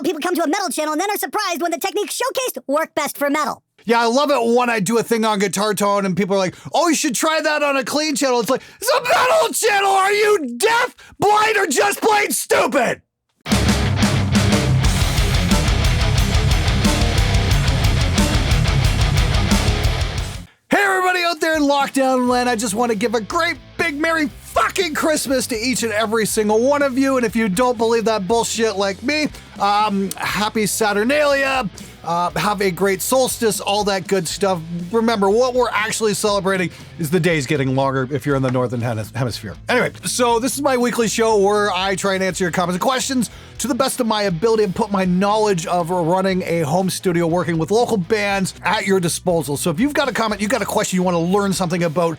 people come to a metal channel and then are surprised when the techniques showcased work best for metal. Yeah, I love it when I do a thing on guitar tone and people are like, oh, you should try that on a clean channel. It's like, it's a metal channel! Are you deaf, blind, or just plain stupid? Hey everybody out there in lockdown land, I just want to give a great big Merry fucking Christmas to each and every single one of you. And if you don't believe that bullshit like me, happy Saturnalia, have a great solstice, all that good stuff. Remember, what we're actually celebrating is the days getting longer if you're in the Northern Hemisphere. Anyway, so this is my weekly show where I try and answer your comments and questions to the best of my ability and put my knowledge of running a home studio working with local bands at your disposal. So if you've got a comment, you've got a question, you want to learn something about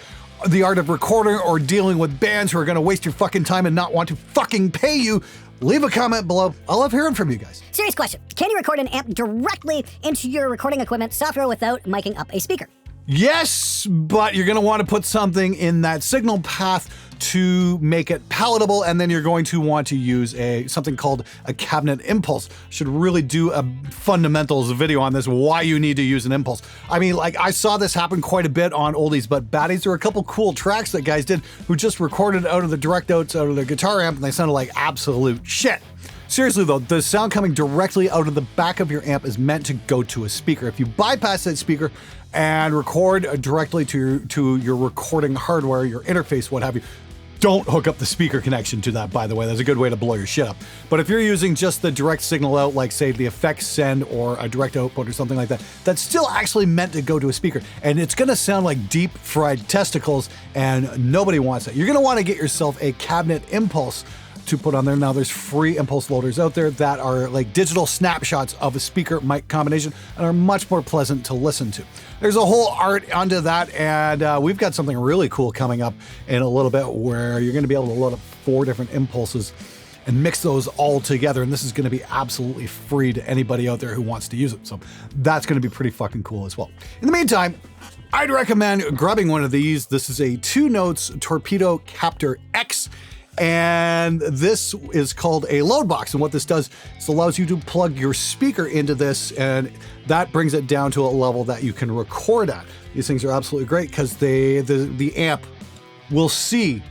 the art of recording or dealing with bands who are going to waste your fucking time and not want to fucking pay you, leave a comment below. I love hearing from you guys. Serious question. Can you record an amp directly into your recording equipment software without miking up a speaker? Yes, but you're going to want to put something in that signal path to make it palatable, and then you're going to want to use something called a cabinet impulse. Should really do a fundamentals video on this, why you need to use an impulse. I mean, like, I saw this happen quite a bit on Oldies But Baddies. There were a couple cool tracks that guys did who just recorded out of the direct outs out of their guitar amp, and they sounded like absolute shit. Seriously though, the sound coming directly out of the back of your amp is meant to go to a speaker. If you bypass that speaker and record directly to your recording hardware, your interface, what have you, don't hook up the speaker connection to that, by the way. That's a good way to blow your shit up. But if you're using just the direct signal out, like say the effects send or a direct output or something like that, that's still actually meant to go to a speaker. And it's gonna sound like deep fried testicles, and nobody wants that. You're gonna wanna get yourself a cabinet impulse to put on there. Now there's free impulse loaders out there that are like digital snapshots of a speaker mic combination and are much more pleasant to listen to. There's a whole art onto that, and we've got something really cool coming up in a little bit where you're gonna be able to load up 4 different impulses and mix those all together, and this is gonna be absolutely free to anybody out there who wants to use it. So that's gonna be pretty fucking cool as well. In the meantime, I'd recommend grabbing one of these. This is a 2 Notes Torpedo Captor X. And this is called a load box. And what this does is allows you to plug your speaker into this, and that brings it down to a level that you can record at. These things are absolutely great because the amp will see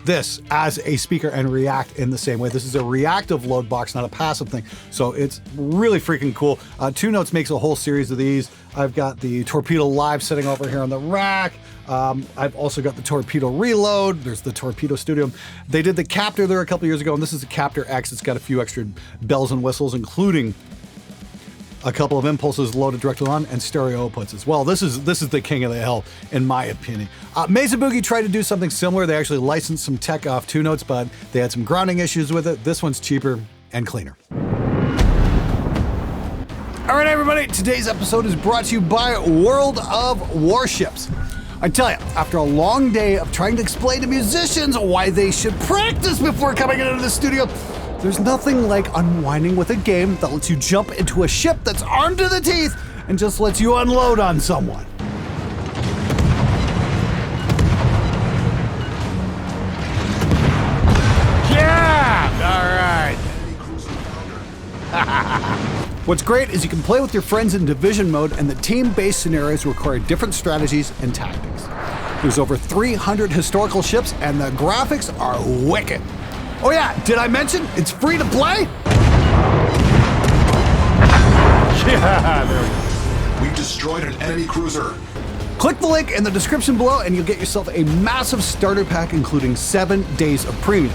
this as a speaker and react in the same way. This is a reactive load box, not a passive thing. So it's really freaking cool. 2 Notes makes a whole series of these. I've got the Torpedo Live sitting over here on the rack. I've also got the Torpedo Reload. There's the Torpedo Studio. They did the Captor there a couple years ago, and this is the Captor X. It's got a few extra bells and whistles, including a couple of impulses loaded directly on and stereo outputs as well. This is the king of the hill, in my opinion. Mesa Boogie tried to do something similar. They actually licensed some tech off 2 Notes, but they had some grounding issues with it. This one's cheaper and cleaner. All right, everybody, today's episode is brought to you by World of Warships. I tell you, after a long day of trying to explain to musicians why they should practice before coming into the studio, there's nothing like unwinding with a game that lets you jump into a ship that's armed to the teeth and just lets you unload on someone. Yeah! All right. What's great is you can play with your friends in division mode, and the team-based scenarios require different strategies and tactics. There's over 300 historical ships, and the graphics are wicked. Oh yeah, did I mention it's free to play? Yeah, there we go. We've destroyed an enemy cruiser. Click the link in the description below and you'll get yourself a massive starter pack including 7 days of premium.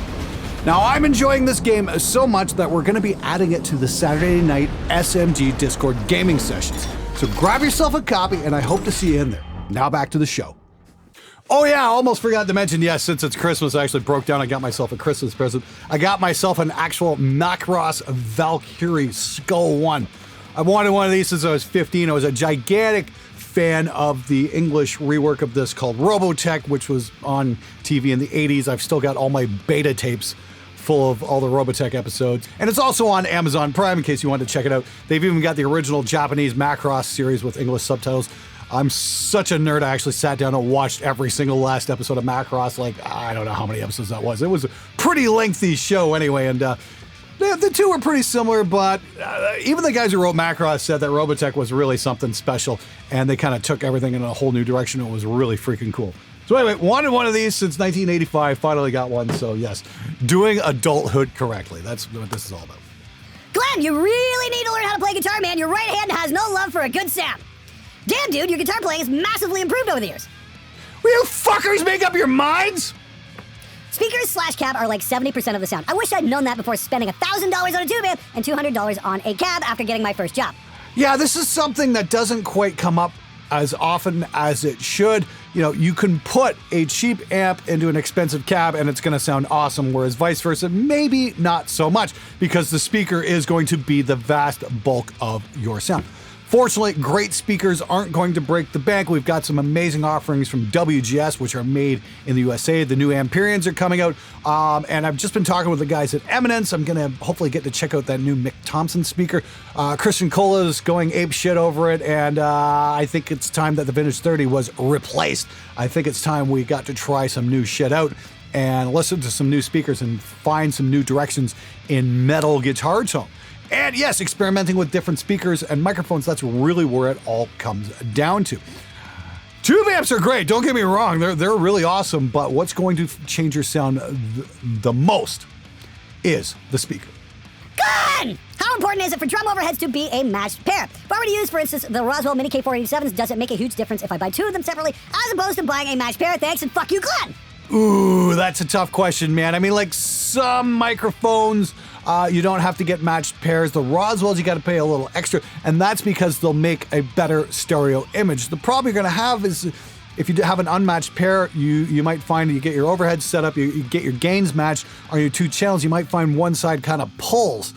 Now I'm enjoying this game so much that we're gonna be adding it to the Saturday night SMG Discord gaming sessions. So grab yourself a copy and I hope to see you in there. Now back to the show. Oh yeah, I almost forgot to mention, yes, since it's Christmas, I actually broke down, I got myself a Christmas present. I got myself an actual Macross Valkyrie Skull 1. I wanted one of these since I was 15. I was a gigantic fan of the English rework of this called Robotech, which was on TV in the 80s. I've still got all my beta tapes full of all the Robotech episodes. And it's also on Amazon Prime in case you want to check it out. They've even got the original Japanese Macross series with English subtitles. I'm such a nerd, I actually sat down and watched every single last episode of Macross, like, I don't know how many episodes that was. It was a pretty lengthy show anyway, and The two were pretty similar, but even the guys who wrote Macross said that Robotech was really something special, and they kind of took everything in a whole new direction. It was really freaking cool. So anyway, wanted one of these since 1985, finally got one, so yes, doing adulthood correctly. That's what this is all about. Glenn, you really need to learn how to play guitar, man. Your right hand has no love for a good sound. Damn, dude, your guitar playing has massively improved over the years. Will you fuckers make up your minds? Speakers / cab are like 70% of the sound. I wish I'd known that before spending $1,000 on a tube amp and $200 on a cab after getting my first job. Yeah, this is something that doesn't quite come up as often as it should. You know, you can put a cheap amp into an expensive cab and it's going to sound awesome, whereas vice versa, maybe not so much, because the speaker is going to be the vast bulk of your sound. Fortunately, great speakers aren't going to break the bank. We've got some amazing offerings from WGS, which are made in the USA. The new Amperians are coming out, and I've just been talking with the guys at Eminence. I'm going to hopefully get to check out that new Mick Thompson speaker. Christian Cola is going ape shit over it, and I think it's time that the Vintage 30 was replaced. I think it's time we got to try some new shit out and listen to some new speakers and find some new directions in metal guitar tone. And yes, experimenting with different speakers and microphones, that's really where it all comes down to. Tube amps are great, don't get me wrong, they're really awesome, but what's going to change your sound the most is the speaker. Glenn! How important is it for drum overheads to be a matched pair? If I were to use, for instance, the Roswell Mini K487s, does it make a huge difference if I buy two of them separately, as opposed to buying a matched pair? Thanks, and fuck you, Glenn! Ooh, that's a tough question, man. I mean, like some microphones, you don't have to get matched pairs. The Roswells, you got to pay a little extra, and that's because they'll make a better stereo image. The problem you're going to have is if you have an unmatched pair, you might find you get your overhead set up, you get your gains matched on your two channels, you might find one side kind of pulls.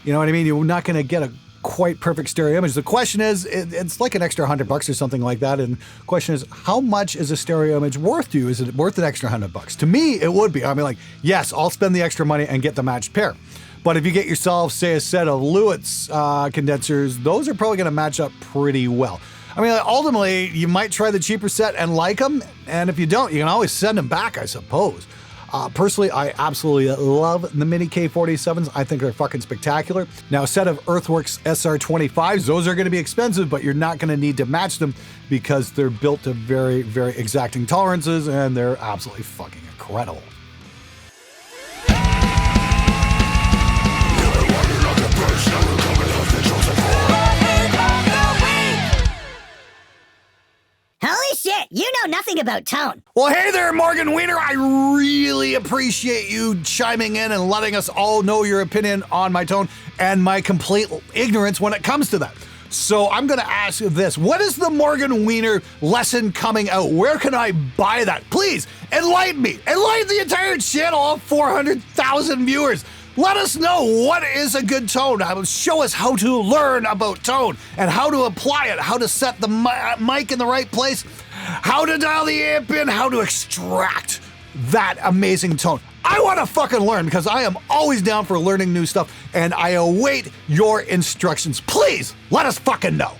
You know what I mean? You're not going to get a quite perfect stereo image. The question is, it's like an extra $100 or something like that. And the question is, how much is a stereo image worth to you? Is it worth an extra $100? To me, it would be. I mean, like, yes, I'll spend the extra money and get the matched pair. But if you get yourself, say, a set of Lewitt's condensers, those are probably going to match up pretty well. I mean, ultimately, you might try the cheaper set and like them. And if you don't, you can always send them back, I suppose. Personally, I absolutely love the Mini K47s. I think they're fucking spectacular. Now, a set of Earthworks SR25s, those are going to be expensive, but you're not going to need to match them because they're built to very, very exacting tolerances, and they're absolutely fucking incredible. Holy shit, you know nothing about tone. Well, hey there, Morgan Wiener. I really appreciate you chiming in and letting us all know your opinion on my tone and my complete ignorance when it comes to that. So I'm going to ask you this. What is the Morgan Wiener lesson coming out? Where can I buy that? Please, enlighten me. Enlighten the entire channel, all 400,000 viewers. Let us know what is a good tone. Show us how to learn about tone and how to apply it, how to set the mic in the right place, how to dial the amp in, how to extract that amazing tone. I want to fucking learn because I am always down for learning new stuff, and I await your instructions. Please, let us fucking know.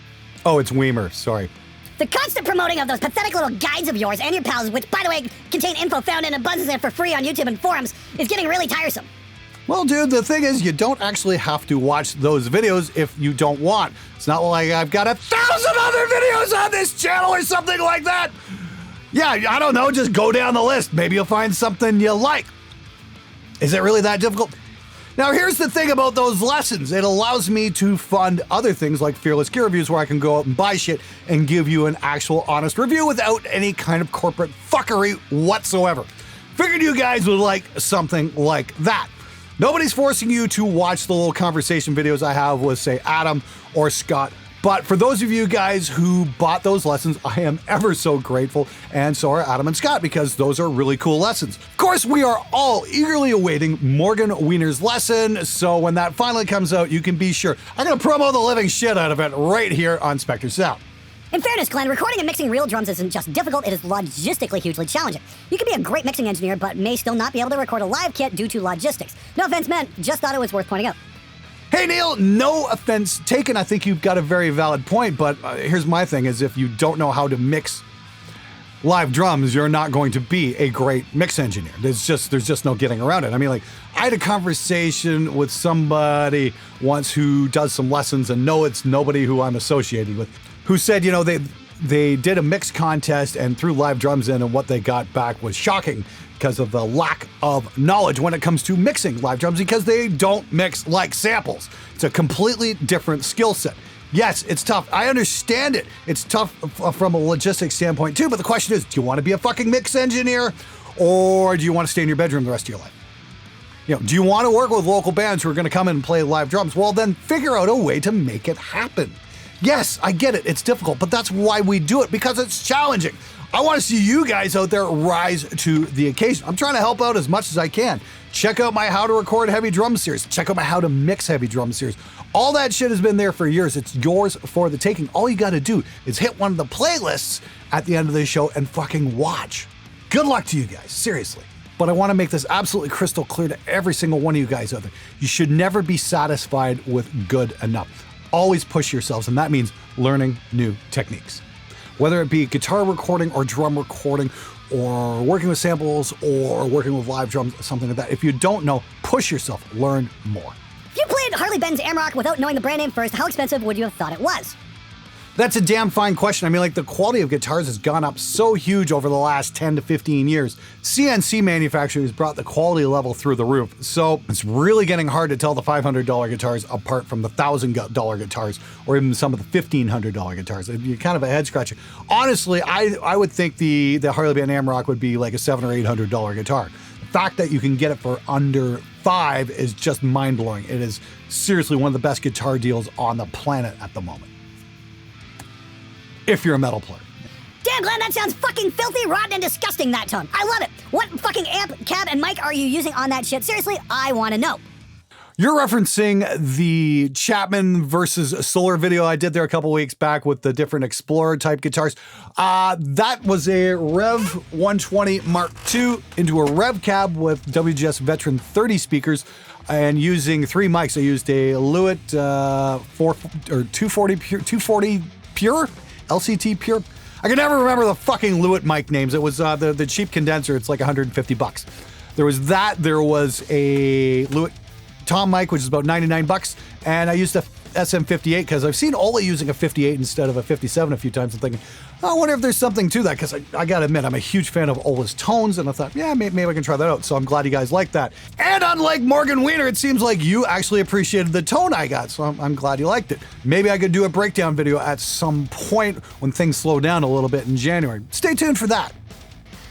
Oh, it's Weimer, sorry. The constant promoting of those pathetic little guides of yours and your pals, which, by the way, contain info found in abundance for free on YouTube and forums, is getting really tiresome. Well, dude, the thing is, you don't actually have to watch those videos if you don't want. It's not like I've got 1,000 other videos on this channel or something like that. Yeah, I don't know, just go down the list. Maybe you'll find something you like. Is it really that difficult? Now, here's the thing about those lessons. It allows me to fund other things like Fearless Gear Reviews, where I can go out and buy shit and give you an actual honest review without any kind of corporate fuckery whatsoever. Figured you guys would like something like that. Nobody's forcing you to watch the little conversation videos I have with, say, Adam or Scott. But for those of you guys who bought those lessons, I am ever so grateful, and so are Adam and Scott, because those are really cool lessons. Of course, we are all eagerly awaiting Morgan Wiener's lesson, so when that finally comes out, you can be sure I'm going to promo the living shit out of it right here on Spectre Sound. In fairness, Glenn, recording and mixing real drums isn't just difficult, it is logistically hugely challenging. You can be a great mixing engineer, but may still not be able to record a live kit due to logistics. No offense meant, just thought it was worth pointing out. Hey, Neil, no offense taken. I think you've got a very valid point, but here's my thing, is if you don't know how to mix live drums, you're not going to be a great mix engineer. There's just no getting around it. I mean, like, I had a conversation with somebody once who does some lessons, and no, it's nobody who I'm associated with, who said, you know, they did a mix contest and threw live drums in, and what they got back was shocking because of the lack of knowledge when it comes to mixing live drums, because they don't mix like samples. It's a completely different skill set. Yes, it's tough. I understand it. It's tough from a logistics standpoint too, but the question is, do you want to be a fucking mix engineer, or do you want to stay in your bedroom the rest of your life? You know, do you want to work with local bands who are going to come in and play live drums? Well, then figure out a way to make it happen. Yes, I get it. It's difficult, but that's why we do it, because it's challenging. I want to see you guys out there rise to the occasion. I'm trying to help out as much as I can. Check out my How to Record Heavy Drum series. Check out my How to Mix Heavy Drum series. All that shit has been there for years. It's yours for the taking. All you got to do is hit one of the playlists at the end of the show and fucking watch. Good luck to you guys, seriously. But I want to make this absolutely crystal clear to every single one of you guys out there. You should never be satisfied with good enough. Always push yourselves, and that means learning new techniques. Whether it be guitar recording or drum recording or working with samples or working with live drums, something like that. If you don't know, push yourself, learn more. If you played Harley Benton's Amarok without knowing the brand name first, how expensive would you have thought it was? That's a damn fine question. I mean, like, the quality of guitars has gone up so huge over the last 10 to 15 years. CNC manufacturers brought the quality level through the roof. So it's really getting hard to tell the $500 guitars apart from the $1,000 guitars, or even some of the $1,500 guitars. You're kind of a head scratcher. Honestly, I would think the Harley Benton Amarok would be like a $700 or $800 guitar. The fact that you can get it for under $5 is just mind-blowing. It is seriously one of the best guitar deals on the planet at the moment, if you're a metal player. Damn, Glenn, that sounds fucking filthy, rotten, and disgusting, that tone. I love it. What fucking amp, cab, and mic are you using on that shit? Seriously, I want to know. You're referencing the Chapman versus Solar video I did there a couple weeks back with the different Explorer type guitars. That was a Rev 120 Mark II into a Rev cab with WGS Veteran 30 speakers, and using 3 mics. I used a Lewitt 240 Pure? LCT Pure? I can never remember the fucking Lewitt mic names. It was the cheap condenser. It's like $150. There was that. There was a Lewitt Tom mic, which is about $99, and I used a SM58 because I've seen Ola using a 58 instead of a 57 a few times. I'm thinking, I wonder if there's something to that, because I gotta admit, I'm a huge fan of Ola's tones, and I thought, yeah, maybe I can try that out. So I'm glad you guys like that. And unlike Morgan Wiener, it seems like you actually appreciated the tone I got, so I'm glad you liked it. Maybe I could do a breakdown video at some point when things slow down a little bit in January. Stay tuned for that.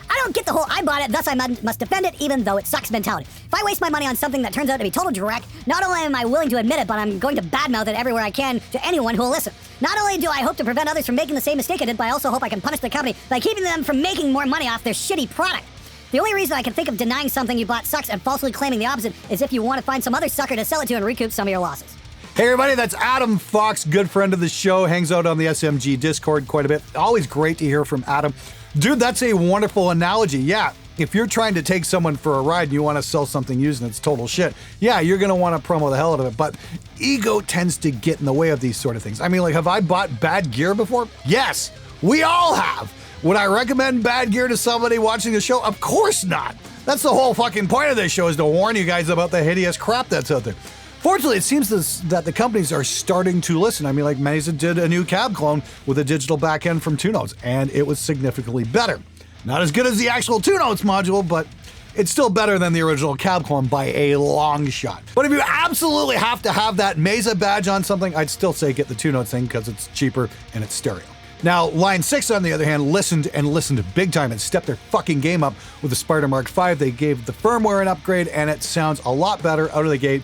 I don't get the whole I bought it, thus I must defend it even though it sucks mentality. If I waste my money on something that turns out to be total dreck, not only am I willing to admit it, but I'm going to badmouth it everywhere I can to anyone who will listen. Not only do I hope to prevent others from making the same mistake I did, but I also hope I can punish the company by keeping them from making more money off their shitty product. The only reason I can think of denying something you bought sucks and falsely claiming the opposite is if you want to find some other sucker to sell it to and recoup some of your losses. Hey everybody, that's Adam Fox, good friend of the show, hangs out on the SMG Discord quite a bit. Always great to hear from Adam. Dude, that's a wonderful analogy. Yeah, if you're trying to take someone for a ride and you want to sell something used and it's total shit, yeah, you're going to want to promo the hell out of it. But ego tends to get in the way of these sort of things. I mean, like, have I bought bad gear before? Yes, we all have. Would I recommend bad gear to somebody watching the show? Of course not. That's the whole fucking point of this show, is to warn you guys about the hideous crap that's out there. Fortunately, it seems that the companies are starting to listen. I mean, like, Mesa did a new cab clone with a digital back end from 2Notes, and it was significantly better. Not as good as the actual 2Notes module, but it's still better than the original cab clone by a long shot. But if you absolutely have to have that Mesa badge on something, I'd still say get the 2Notes thing because it's cheaper and it's stereo. Now, Line 6, on the other hand, listened big time and stepped their fucking game up with the Spider Mark V. They gave the firmware an upgrade, and it sounds a lot better out of the gate.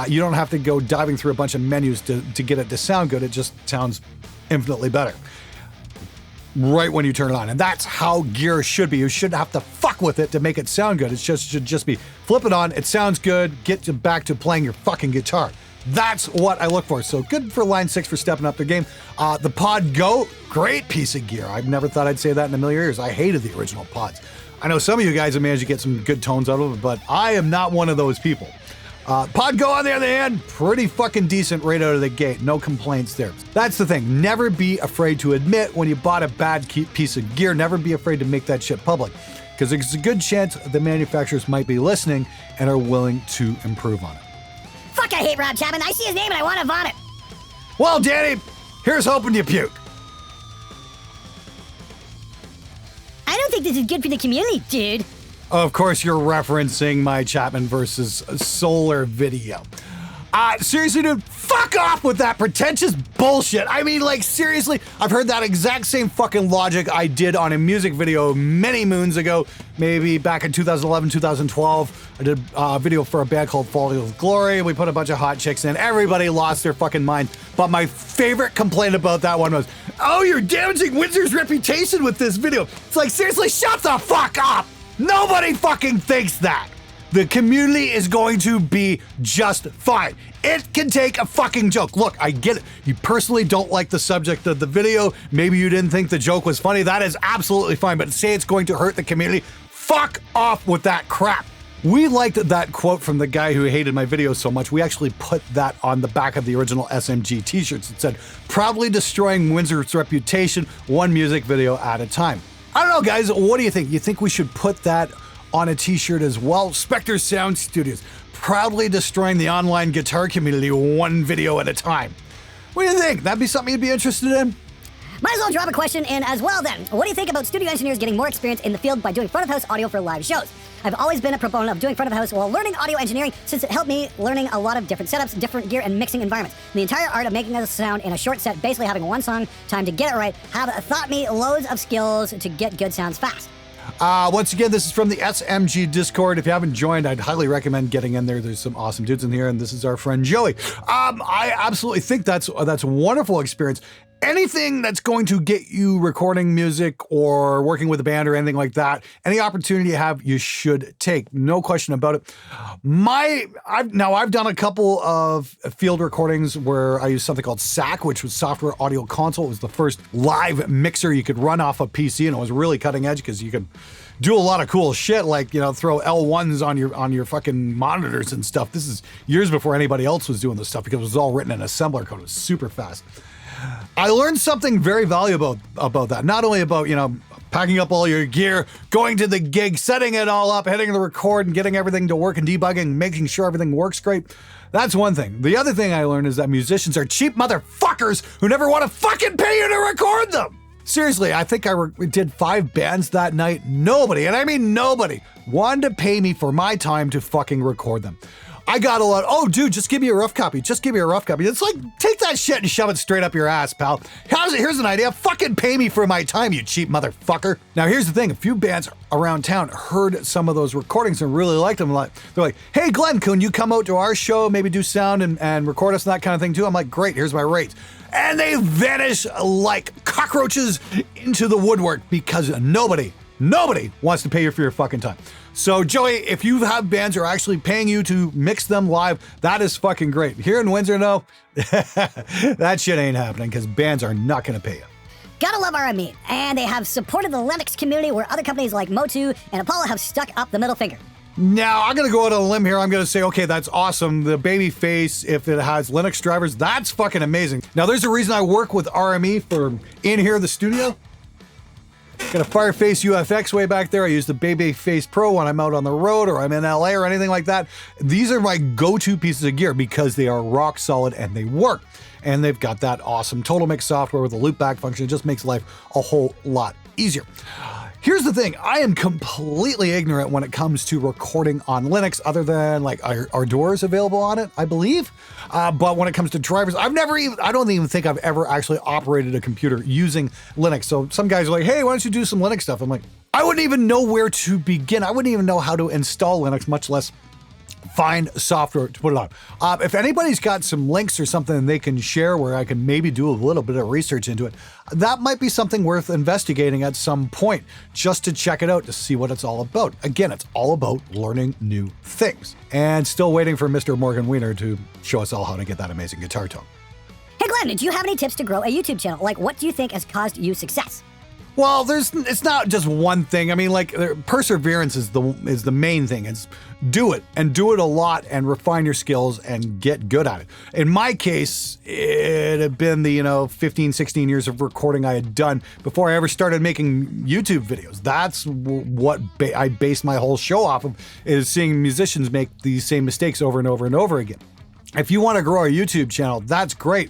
You don't have to go diving through a bunch of menus to get it to sound good. It just sounds infinitely better right when you turn it on. And that's how gear should be. You shouldn't have to fuck with it to make it sound good. It should just be flip it on, it sounds good, get you back to playing your fucking guitar. That's what I look for. So good for Line 6 for stepping up their game. The Pod Go, great piece of gear. I've never thought I'd say that in a million years. I hated the original Pods. I know some of you guys have managed to get some good tones out of it, but I am not one of those people. Podgo, on the other hand, pretty fucking decent right out of the gate. No complaints there. That's the thing. Never be afraid to admit when you bought a bad piece of gear. Never be afraid to make that shit public, because there's a good chance the manufacturers might be listening and are willing to improve on it. Fuck, I hate Rob Chapman. I see his name and I want to vomit. Well, Danny, here's hoping you puke. I don't think this is good for the community, dude. Of course, you're referencing my Chapman versus Solar video. Seriously, dude, fuck off with that pretentious bullshit. I mean, like, seriously, I've heard that exact same fucking logic I did on a music video many moons ago, maybe back in 2011, 2012. I did a video for a band called Falling with Glory. We put a bunch of hot chicks in. Everybody lost their fucking mind. But my favorite complaint about that one was, oh, you're damaging Windsor's reputation with this video. It's like, seriously, shut the fuck up. Nobody fucking thinks that. The community is going to be just fine. It can take a fucking joke. Look, I get it. You personally don't like the subject of the video. Maybe you didn't think the joke was funny. That is absolutely fine. But say it's going to hurt the community, fuck off with that crap. We liked that quote from the guy who hated my video so much, we actually put that on the back of the original SMG t-shirts. It said, proudly destroying Windsor's reputation, one music video at a time. I don't know, guys. What do you think? You think we should put that on a t-shirt as well? Spectre Sound Studios, proudly destroying the online guitar community one video at a time. What do you think? That'd be something you'd be interested in? Might as well drop a question in as well then. What do you think about studio engineers getting more experience in the field by doing front-of-house audio for live shows? I've always been a proponent of doing front-of-house while learning audio engineering, since it helped me learning a lot of different setups, different gear, and mixing environments. The entire art of making a sound in a short set, basically having one song, time to get it right, have taught me loads of skills to get good sounds fast. Once again, this is from the SMG Discord. If you haven't joined, I'd highly recommend getting in there. There's some awesome dudes in here, and this is our friend Joey. I absolutely think that's a wonderful experience. Anything that's going to get you recording music or working with a band or anything like that, any opportunity you have, you should take. No question about it. I've done a couple of field recordings where I used something called SAC, which was Software Audio Console. It was the first live mixer you could run off a PC, and it was really cutting edge because you could do a lot of cool shit, like, you know, throw L1s on your fucking monitors and stuff. This is years before anybody else was doing this stuff because it was all written in assembler code. It was super fast. I learned something very valuable about that. Not only about, you know, packing up all your gear, going to the gig, setting it all up, hitting the record and getting everything to work and debugging, making sure everything works great. That's one thing. The other thing I learned is that musicians are cheap motherfuckers who never want to fucking pay you to record them. Seriously, I think I did 5 bands that night. Nobody, and I mean nobody, wanted to pay me for my time to fucking record them. I got a lot, oh dude, just give me a rough copy. Just give me a rough copy. It's like, take that shit and shove it straight up your ass, pal. Here's an idea. Fucking pay me for my time, you cheap motherfucker. Now here's the thing, a few bands around town heard some of those recordings and really liked them. They're like, hey Glenn, can you come out to our show, maybe do sound and record us and that kind of thing too? I'm like, great, here's my rates. And they vanish like cockroaches into the woodwork because nobody wants to pay you for your fucking time. So Joey, if you have bands who are actually paying you to mix them live, that is fucking great. Here in Windsor, no, that shit ain't happening because bands are not going to pay you. Gotta love RME, and they have supported the Linux community where other companies like Motu and Apollo have stuck up the middle finger. Now, I'm going to go out on a limb here. I'm going to say, okay, that's awesome. The baby face, if it has Linux drivers, that's fucking amazing. Now, there's a reason I work with RME for in here in the studio. Got a Fireface UFX way back there. I use the Babyface Pro when I'm out on the road or I'm in LA or anything like that. These are my go-to pieces of gear because they are rock solid and they work. And they've got that awesome Total Mix software with a loopback function. It just makes life a whole lot easier. Here's the thing, I am completely ignorant when it comes to recording on Linux, other than like Ardor is available on it, I believe. But when it comes to drivers, I don't even think I've ever actually operated a computer using Linux. So some guys are like, hey, why don't you do some Linux stuff? I'm like, I wouldn't even know where to begin. I wouldn't even know how to install Linux, much less find software to put it on. If anybody's got some links or something they can share where I can maybe do a little bit of research into it, that might be something worth investigating at some point, just to check it out, to see what it's all about. Again, it's all about learning new things. And still waiting for Mr. Morgan Wiener to show us all how to get that amazing guitar tone. Hey Glenn, do you have any tips to grow a YouTube channel? Like, what do you think has caused you success? Well, it's not just one thing. I mean, like perseverance is the main thing. It's do it and do it a lot and refine your skills and get good at it. In my case, it had been the 15, 16 years of recording I had done before I ever started making YouTube videos. That's what I based my whole show off of, is seeing musicians make these same mistakes over and over and over again. If you want to grow a YouTube channel, that's great.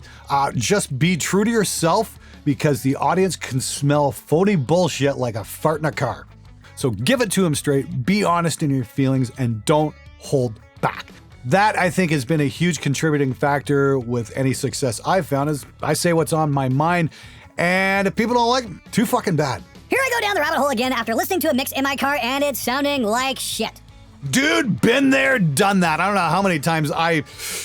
Just be true to yourself, because the audience can smell phony bullshit like a fart in a car. So give it to them straight, be honest in your feelings, and don't hold back. That, I think, has been a huge contributing factor with any success I've found, is I say what's on my mind, and if people don't like it, too fucking bad. Here I go down the rabbit hole again after listening to a mix in my car and it's sounding like shit. Dude, been there, done that. I don't know how many times I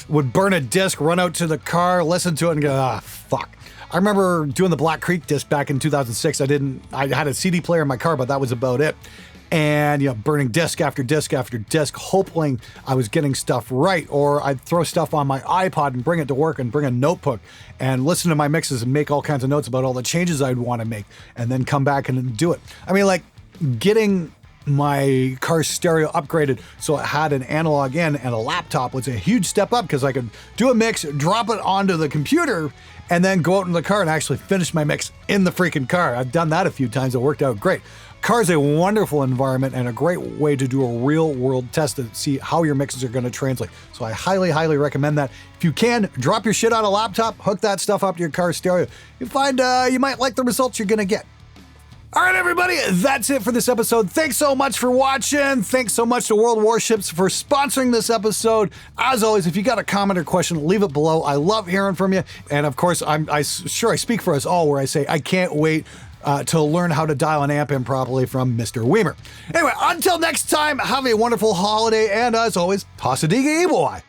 would burn a disc, run out to the car, listen to it, and go, fuck. I remember doing the Black Creek disc back in 2006. I had a CD player in my car, but that was about it. And, burning disc after disc after disc, hoping I was getting stuff right. Or I'd throw stuff on my iPod and bring it to work and bring a notebook and listen to my mixes and make all kinds of notes about all the changes I'd want to make, and then come back and do it. I mean, like, getting my car stereo upgraded so it had an analog in and a laptop was a huge step up, because I could do a mix, drop it onto the computer, and then go out in the car and actually finish my mix in the freaking car. I've done that a few times. It worked out great. Car's a wonderful environment and a great way to do a real world test to see how your mixes are going to translate. So I highly, highly recommend that. If you can, drop your shit on a laptop, hook that stuff up to your car stereo. You find you might like the results you're going to get. All right, everybody, that's it for this episode. Thanks so much for watching. Thanks so much to World Warships for sponsoring this episode. As always, if you got a comment or question, leave it below. I love hearing from you. And of course, I speak for us all where I say I can't wait to learn how to dial an amp in properly from Mr. Weimer. Anyway, until next time, have a wonderful holiday. And as always, toss a diggy, boy.